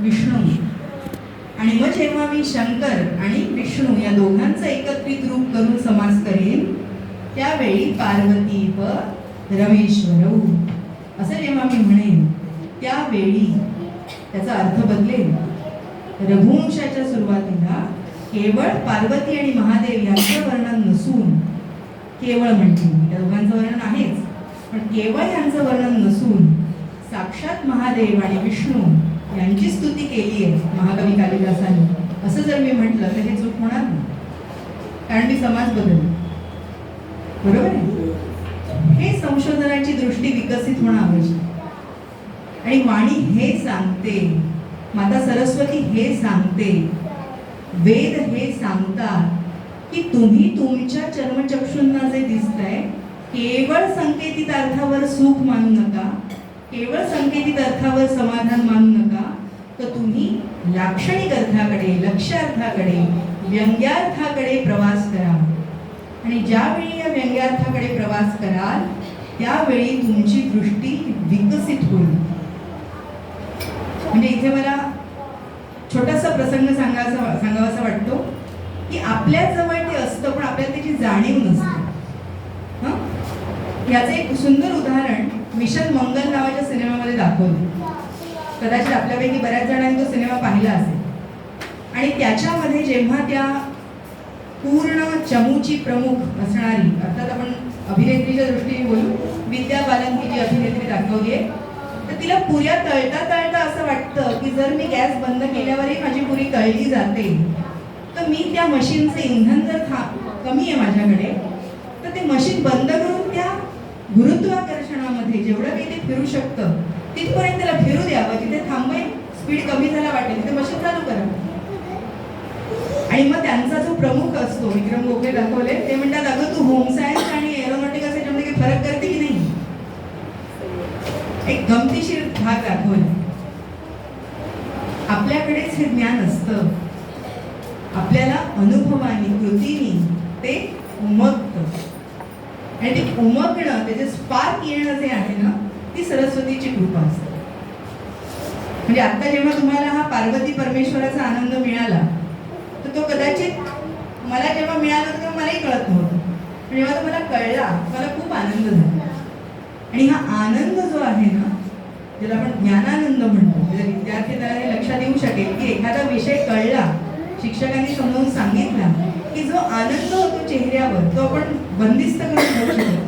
विष्णू. आणि मग जेव्हा मी शंकर आणि विष्णू या दोघांचं एकत्रित रूप करून समास करेन, त्यावेळी पार्वती व रमेश्वरौ असं जेव्हा मी म्हणेन, त्यावेळी त्याचा अर्थ बदलेल. रघुवंशाच्या सुरुवातीला केवळ पार्वती आणि महादेव यांचं वर्णन नसून, केवळ म्हणजे त्या दोघांचं वर्णन आहेच, पण केवळ यांचं वर्णन नसून साक्षात महादेव आणि विष्णू यांची स्तुती केली आहे महाकवी कालिदासाने. असं जर मी म्हटलं तर हे चूक होणार नाही, कारण मी समाज बदलले. बरोबर आहे? हे संशोधनाची दृष्टी विकसित होणं आवश्यक. आणि वाणी हे सांगते, माता सरस्वती हे सांगते, वेद हे सांगतात की तुम्ही तुमच्या चर्मचक्षुंना जे दिसतंय केवळ संकेतित अर्थावर सुख मानू नका, केवळ संकेतित अर्थावर समाधान मानू नका, तर तुम्ही लाक्षणिक अर्थाकडे, लक्ष्यार्थाकडे, व्यंग्यार्थाकडे प्रवास करा. आणि ज्यावेळी या व्यंग्यार्थाकडे प्रवास कराल त्यावेळी तुमची दृष्टी विकसित होईल. म्हणजे इथे मला छोटासा प्रसंग सांगावासा वाटतो की आपल्या जवळ ते असतं पण आपल्याला त्याची जाणीव नसते. याचं एक सुंदर उदाहरण मिशन मंगल नावाच्या सिनेमामध्ये दाखवलं. कदाचित आपल्यापैकी बऱ्याच जणांनी तो सिनेमा पाहिला असेल. आणि त्याच्यामध्ये जेव्हा त्या पूर्ण चमूची प्रमुख असणारी, अर्थात आपण अभिनेत्रीच्या दृष्टीने बोलू, विद्या बालन ही जी अभिनेत्री दाखवली आहे, तर तिला पुऱ्या तळता तळता असं वाटतं की जर मी गॅस बंद केल्यावरही माझी पुरी तळली जाते, तर मी त्या मशीनचं इंधन जर कमी आहे माझ्याकडे, तर ते मशीन बंद करून त्या गुरुत्वाकर्षणामध्ये जेवढं काही ते फिरू शकतं तिथपर्यंत त्याला फिरू द्यावं. जिथे थांबेल, स्पीड कमी झाला वाटेल तिथे मशीन चालू करा. आणि मग त्यांचा जो प्रमुख असतो, विक्रम गोखले दाखवले, ते म्हणतात अगं तू होम सायन्स आणि एरोनॉटिक्स याच्यामध्ये काही फरक करते की नाही. एक गमतीशीर भाग दाखवला. आपल्याकडेच हे ज्ञान असतं, आपल्याला अनुभवानी, कृतीनी ते उमगतं. आणि ते उमगणं, त्याचे स्पार्क येणं जे आहे ना, ती सरस्वतीची कृपा असते. म्हणजे आता जेव्हा तुम्हाला हा पार्वती परमेश्वराचा आनंद मिळाला, तर तो कदाचित मला जेव्हा मिळाला तेव्हा मलाही कळत नव्हतं, पण जेव्हा तो मला कळला मला खूप आनंद झाला. आणि हा आनंद जो आहे ना, ज्याला आपण ज्ञानानंद म्हणतो, म्हणजे विद्यार्थी त्याला हे लक्षात येऊ शकेल की एखादा विषय कळला, शिक्षकांनी समजावून सांगितला की जो आनंद होतो चेहऱ्यावर, तो आपण बंदिस्त करून ठेवू शकतो.